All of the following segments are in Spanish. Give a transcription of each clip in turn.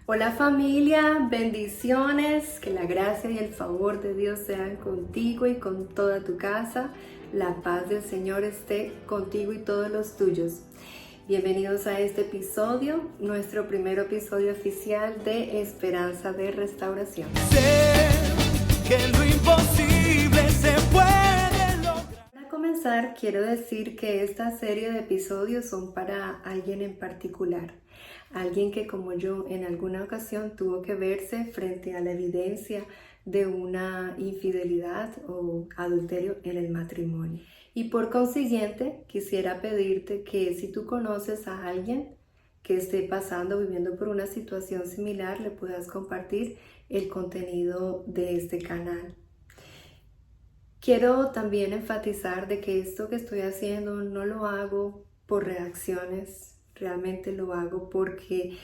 Hola familia, bendiciones, que la gracia y el favor de Dios sean contigo y con toda tu casa. La paz del Señor esté contigo y todos los tuyos. Bienvenidos a este episodio, nuestro primer episodio oficial de Esperanza de Restauración. Sé que lo imposible se puede lograr. Para comenzar, quiero decir que esta serie de episodios son para alguien en particular. Alguien que como yo en alguna ocasión tuvo que verse frente a la evidencia de una infidelidad o adulterio en el matrimonio. Y por consiguiente quisiera pedirte que si tú conoces a alguien que esté pasando, viviendo por una situación similar, le puedas compartir el contenido de este canal. Quiero también enfatizar de que esto que estoy haciendo no lo hago por reacciones. Realmente lo hago porque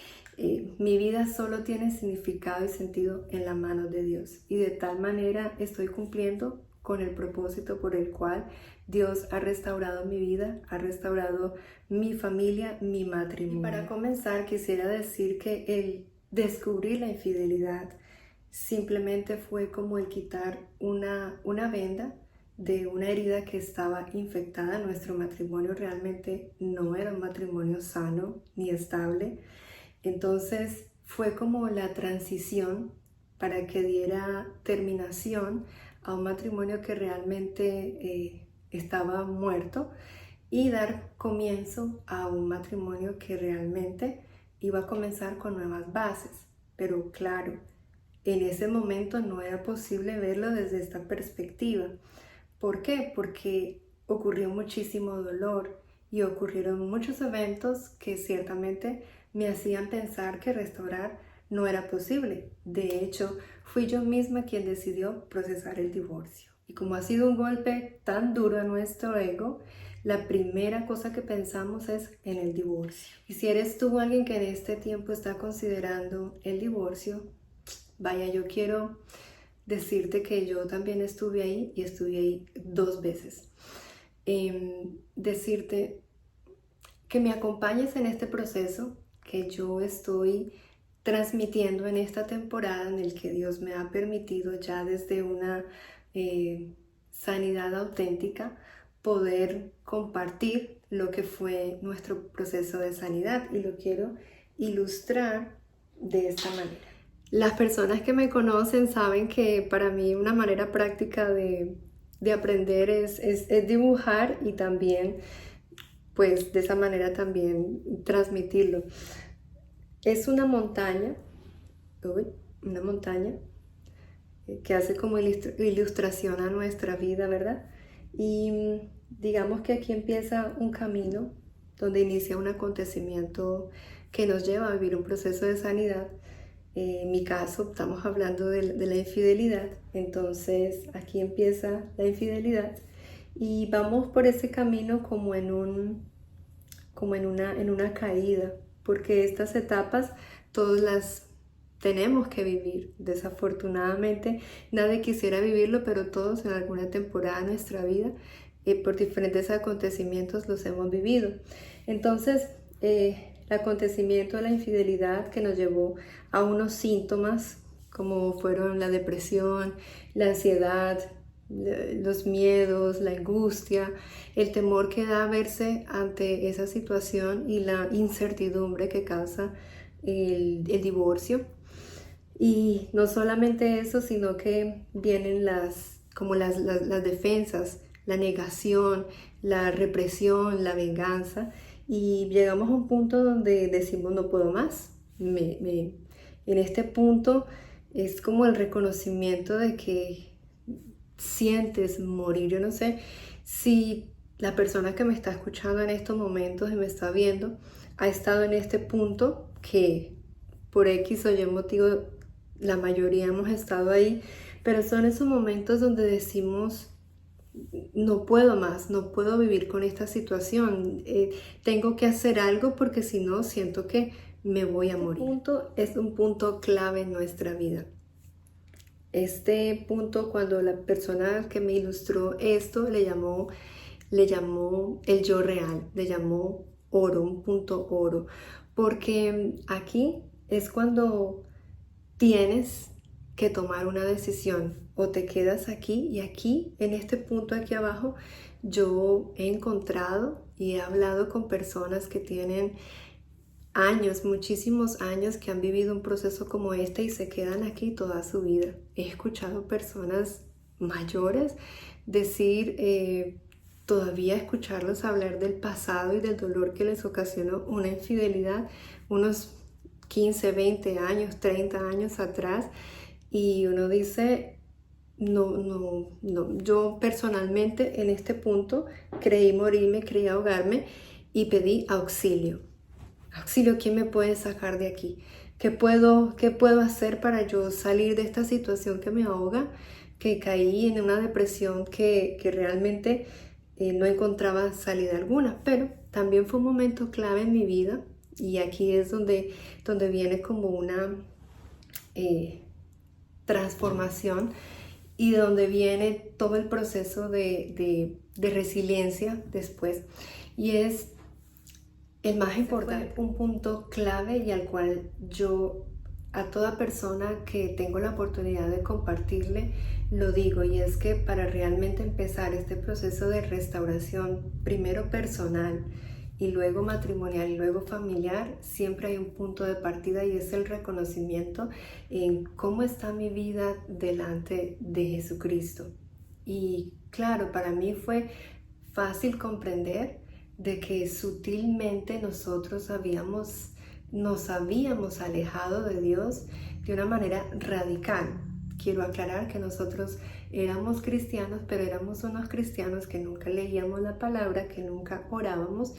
mi vida solo tiene significado y sentido en la mano de Dios. Y de tal manera estoy cumpliendo con el propósito por el cual Dios ha restaurado mi vida, ha restaurado mi familia, mi matrimonio. Y para comenzar quisiera decir que el descubrir la infidelidad simplemente fue como el quitar una venda de una herida que estaba infectada. Nuestro matrimonio realmente no era un matrimonio sano ni estable. Entonces fue como la transición para que diera terminación a un matrimonio que realmente estaba muerto y dar comienzo a un matrimonio que realmente iba a comenzar con nuevas bases. Pero claro, en ese momento no era posible verlo desde esta perspectiva. ¿Por qué? Porque ocurrió muchísimo dolor y ocurrieron muchos eventos que ciertamente me hacían pensar que restaurar no era posible. De hecho, fui yo misma quien decidió procesar el divorcio. Y como ha sido un golpe tan duro a nuestro ego, la primera cosa que pensamos es en el divorcio. Y si eres tú alguien que en este tiempo está considerando el divorcio, vaya, yo quiero decirte que yo también estuve ahí y estuve ahí 2 veces. Decirte que me acompañes en este proceso que yo estoy transmitiendo en esta temporada en el que Dios me ha permitido ya desde una sanidad auténtica poder compartir lo que fue nuestro proceso de sanidad, y lo quiero ilustrar de esta manera. Las personas que me conocen saben que para mí una manera práctica de aprender es dibujar, y también pues de esa manera también transmitirlo. Es una montaña que hace como ilustración a nuestra vida, ¿verdad? Y digamos que aquí empieza un camino donde inicia un acontecimiento que nos lleva a vivir un proceso de sanidad. En mi caso, estamos hablando de la infidelidad. Entonces aquí empieza la infidelidad y vamos por ese camino como en una caída, porque estas etapas todas las tenemos que vivir. Desafortunadamente nadie quisiera vivirlo, pero todos en alguna temporada de nuestra vida por diferentes acontecimientos los hemos vivido. Entonces el acontecimiento de la infidelidad que nos llevó a unos síntomas como fueron la depresión, la ansiedad, los miedos, la angustia, el temor que da verse ante esa situación y la incertidumbre que causa el divorcio. Y no solamente eso, sino que vienen las defensas, la negación, la represión, la venganza, y llegamos a un punto donde decimos no puedo más. En este punto es como el reconocimiento de que sientes morir. Yo no sé si la persona que me está escuchando en estos momentos y me está viendo ha estado en este punto, que por X o Y motivo la mayoría hemos estado ahí, pero son esos momentos donde decimos no puedo más, no puedo vivir con esta situación, tengo que hacer algo porque si no siento que me voy a morir. Este punto es un punto clave en nuestra vida. Este punto, cuando la persona que me ilustró esto le llamó el yo real, le llamó oro, un punto oro, porque aquí es cuando tienes que tomar una decisión, o te quedas aquí, y aquí, en este punto aquí abajo, yo he encontrado y he hablado con personas que tienen años, muchísimos años, que han vivido un proceso como este y se quedan aquí toda su vida. He escuchado personas mayores decir, todavía escucharlos hablar del pasado y del dolor que les ocasionó una infidelidad unos 15, 20 años, 30 años atrás, y uno dice, no, yo personalmente en este punto creí morirme, creí ahogarme y pedí auxilio. Auxilio, ¿quién me puede sacar de aquí? ¿Qué puedo hacer para yo salir de esta situación que me ahoga? Que caí en una depresión que realmente no encontraba salida alguna, pero también fue un momento clave en mi vida, y aquí es donde viene como una transformación, y donde viene todo el proceso de resiliencia después, y es el más importante, un punto clave, y al cual yo a toda persona que tengo la oportunidad de compartirle lo digo, y es que para realmente empezar este proceso de restauración, primero personal y luego matrimonial y luego familiar, siempre hay un punto de partida, y es el reconocimiento en cómo está mi vida delante de Jesucristo. Y claro, para mí fue fácil comprender de que sutilmente nosotros nos habíamos alejado de Dios de una manera radical. Quiero aclarar que nosotros éramos cristianos, pero éramos unos cristianos que nunca leíamos la palabra, que nunca orábamos,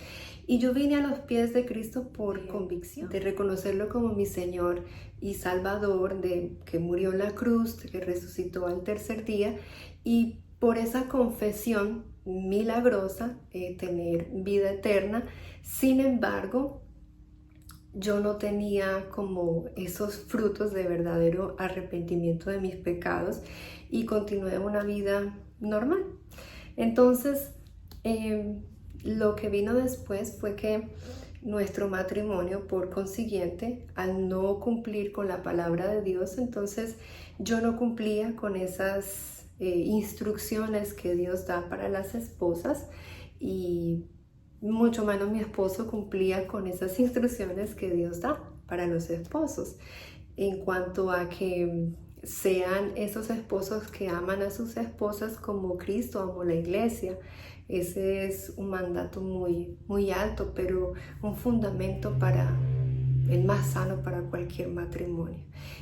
y yo vine a los pies de Cristo por convicción, de reconocerlo como mi Señor y Salvador, de que murió en la cruz, de que resucitó al tercer día, y por esa confesión milagrosa, tener vida eterna. Sin embargo, yo no tenía como esos frutos de verdadero arrepentimiento de mis pecados, y continué una vida normal. Entonces, lo que vino después fue que nuestro matrimonio, por consiguiente, al no cumplir con la palabra de Dios, entonces yo no cumplía con esas instrucciones que Dios da para las esposas, y mucho menos mi esposo cumplía con esas instrucciones que Dios da para los esposos, en cuanto a que sean esos esposos que aman a sus esposas como Cristo amó la iglesia. Ese es un mandato muy, muy alto, pero un fundamento para el más sano para cualquier matrimonio.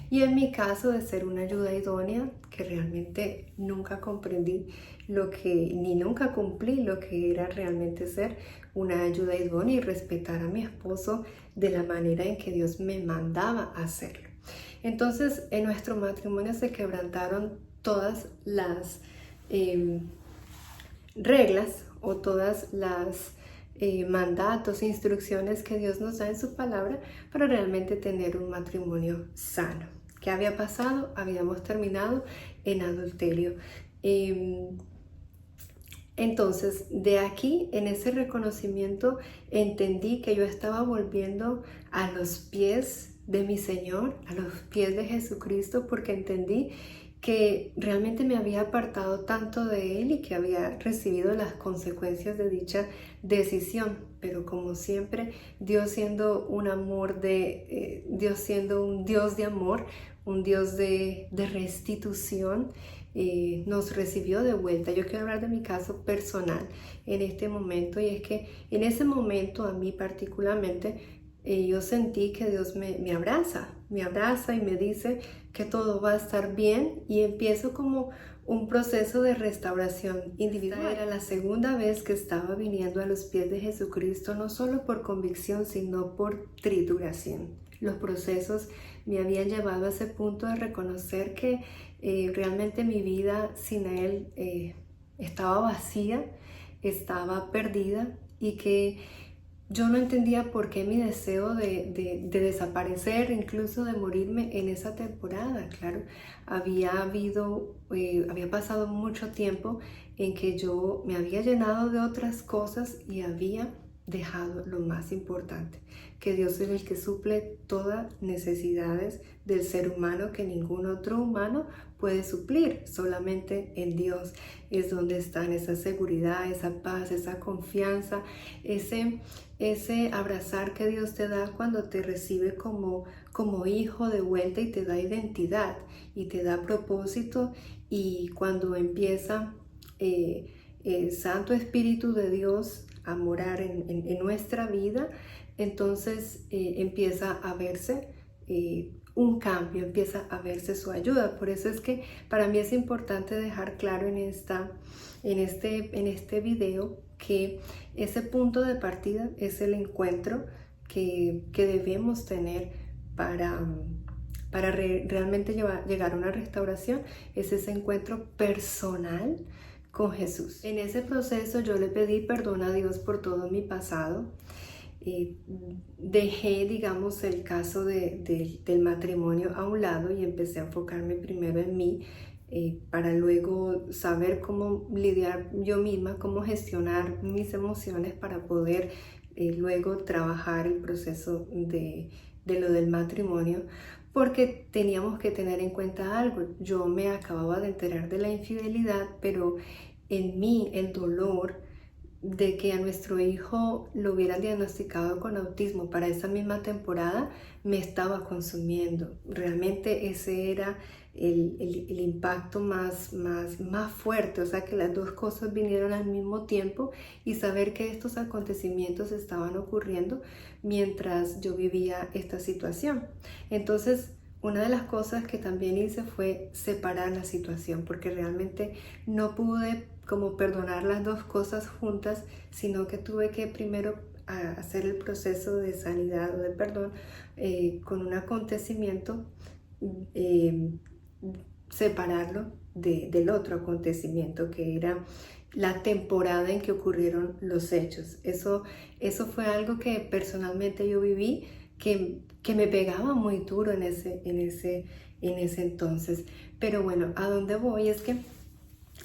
Y en mi caso, de ser una ayuda idónea, que realmente nunca comprendí ni nunca cumplí lo que era realmente ser una ayuda idónea y respetar a mi esposo de la manera en que Dios me mandaba a hacerlo. Entonces, en nuestro matrimonio se quebrantaron todas las reglas, o todas las mandatos e instrucciones que Dios nos da en su palabra para realmente tener un matrimonio sano. ¿Qué había pasado? Habíamos terminado en adulterio. Entonces, de aquí, en ese reconocimiento, entendí que yo estaba volviendo a los pies de mi Señor, a los pies de Jesucristo, porque entendí que realmente me había apartado tanto de Él y que había recibido las consecuencias de dicha decisión. Pero como siempre, Dios siendo un Dios siendo un Dios de amor, un Dios de restitución, nos recibió de vuelta. Yo quiero hablar de mi caso personal en este momento, y es que en ese momento, a mí particularmente, yo sentí que Dios me abraza y me dice que todo va a estar bien, y empiezo como un proceso de restauración individual. Esta era la segunda vez que estaba viniendo a los pies de Jesucristo, no solo por convicción, sino por trituración. Los procesos me habían llevado a ese punto de reconocer que realmente mi vida sin Él estaba vacía, estaba perdida, y que yo no entendía por qué mi deseo de desaparecer, incluso de morirme en esa temporada. Claro, había pasado mucho tiempo en que yo me había llenado de otras cosas y había dejado lo más importante, que Dios es el que suple todas necesidades del ser humano que ningún otro humano puede suplir. Solamente en Dios es donde están esa seguridad, esa paz, esa confianza, ese abrazar que Dios te da cuando te recibe como hijo de vuelta y te da identidad y te da propósito, y cuando empieza el Santo Espíritu de Dios a morar en nuestra vida, entonces empieza a verse un cambio, empieza a verse su ayuda. Por eso es que para mí es importante dejar claro en este video que ese punto de partida es el encuentro que debemos tener para realmente llegar a una restauración. Es ese encuentro personal con Jesús. En ese proceso yo le pedí perdón a Dios por todo mi pasado. Dejé, digamos, el caso del matrimonio a un lado y empecé a enfocarme primero en mí, para luego saber cómo lidiar yo misma, cómo gestionar mis emociones para poder luego trabajar el proceso de lo del matrimonio, porque teníamos que tener en cuenta algo. Yo me acababa de enterar de la infidelidad, pero en mí el dolor de que a nuestro hijo lo hubieran diagnosticado con autismo para esa misma temporada me estaba consumiendo. Realmente ese era el impacto más fuerte, o sea, que las dos cosas vinieron al mismo tiempo, y saber que estos acontecimientos estaban ocurriendo mientras yo vivía esta situación. Entonces, una de las cosas que también hice fue separar la situación, porque realmente no pude como perdonar las dos cosas juntas, sino que tuve que primero hacer el proceso de sanidad o de perdón con un acontecimiento, separarlo del otro acontecimiento, que era la temporada en que ocurrieron los hechos. Eso fue algo que personalmente yo viví, que me pegaba muy duro en ese entonces. Pero bueno, a dónde voy es que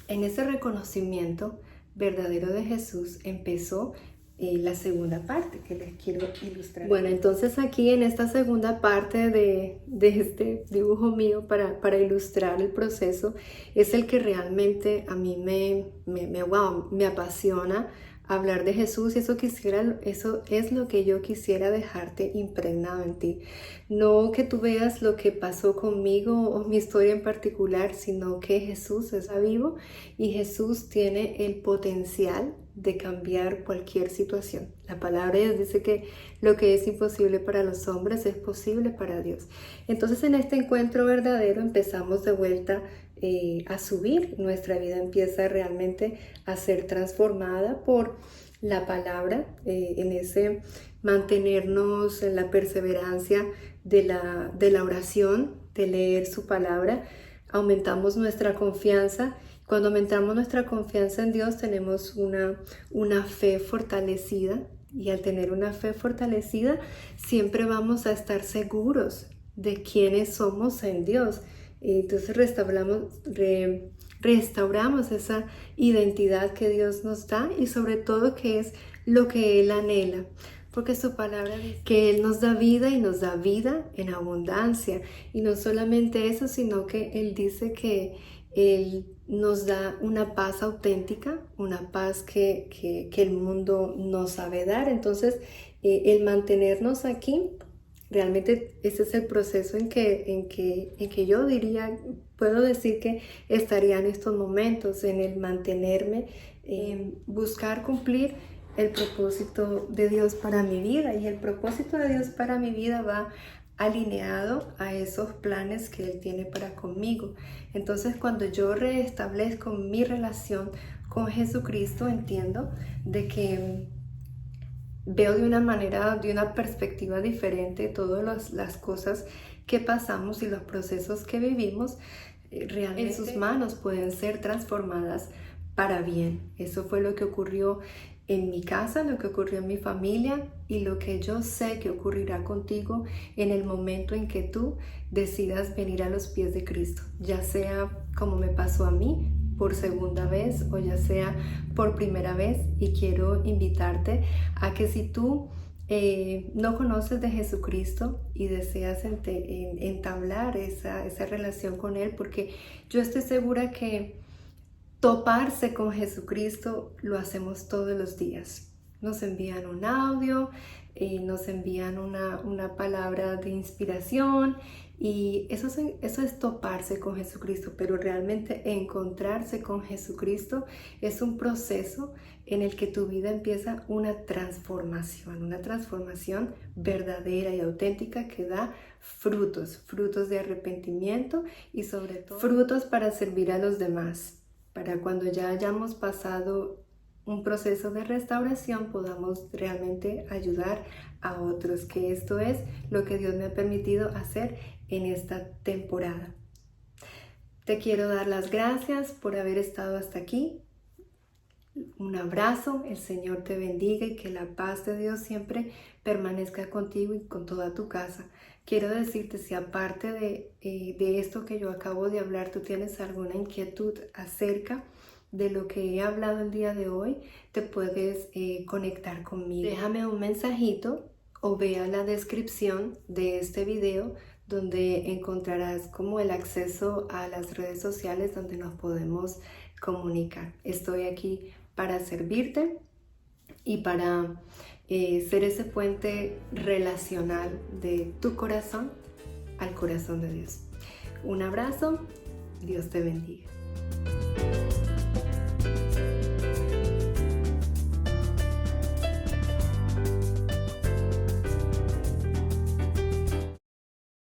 en ese reconocimiento verdadero de Jesús empezó la segunda parte que les quiero ilustrar. Bueno, entonces aquí en esta segunda parte de este dibujo mío para ilustrar el proceso, es el que realmente a mí me apasiona hablar de Jesús, y eso es lo que yo quisiera dejarte impregnado en ti. No que tú veas lo que pasó conmigo o mi historia en particular, sino que Jesús está vivo y Jesús tiene el potencial de cambiar cualquier situación. La palabra de Dios dice que lo que es imposible para los hombres es posible para Dios. Entonces, en este encuentro verdadero empezamos de vuelta a subir. Nuestra vida empieza realmente a ser transformada por la palabra, en ese mantenernos en la perseverancia de la oración, de leer su palabra. Aumentamos nuestra confianza. Cuando aumentamos nuestra confianza en Dios, tenemos una fe fortalecida, y al tener una fe fortalecida siempre vamos a estar seguros de quiénes somos en Dios. Entonces restauramos esa identidad que Dios nos da, y sobre todo que es lo que Él anhela, porque su palabra dice que Él nos da vida, y nos da vida en abundancia. Y no solamente eso, sino que Él dice que Él nos da una paz auténtica, una paz que el mundo no sabe dar. Entonces, el mantenernos aquí, realmente ese es el proceso en que yo puedo decir que estaría en estos momentos, en el mantenerme, buscar cumplir el propósito de Dios para mi vida. Y el propósito de Dios para mi vida va alineado a esos planes que Él tiene para conmigo. Entonces, cuando yo restablezco mi relación con Jesucristo, entiendo de que veo de una perspectiva diferente todas las cosas que pasamos y los procesos que vivimos. Realmente en sus manos pueden ser transformadas para bien. Eso fue lo que ocurrió en mi casa, lo que ocurrió en mi familia, y lo que yo sé que ocurrirá contigo en el momento en que tú decidas venir a los pies de Cristo, ya sea como me pasó a mí, por segunda vez o ya sea por primera vez, y quiero invitarte a que si tú no conoces de Jesucristo y deseas entablar esa relación con Él, porque yo estoy segura que toparse con Jesucristo lo hacemos todos los días. Nos envían un audio, nos envían una palabra de inspiración, y eso es toparse con Jesucristo, pero realmente encontrarse con Jesucristo es un proceso en el que tu vida empieza una transformación verdadera y auténtica que da frutos de arrepentimiento y sobre todo frutos para servir a los demás, para cuando ya hayamos pasado un proceso de restauración podamos realmente ayudar a otros, que esto es lo que Dios me ha permitido hacer en esta temporada. Te quiero dar las gracias por haber estado hasta aquí. Un abrazo, el Señor te bendiga y que la paz de Dios siempre permanezca contigo y con toda tu casa. Quiero decirte, si aparte de esto que yo acabo de hablar, tú tienes alguna inquietud acerca de lo que he hablado el día de hoy, te puedes conectar conmigo. Déjame un mensajito o vea la descripción de este video, donde encontrarás como el acceso a las redes sociales donde nos podemos comunicar. Estoy aquí para servirte y para ser ese puente relacional de tu corazón al corazón de Dios. Un abrazo, Dios te bendiga.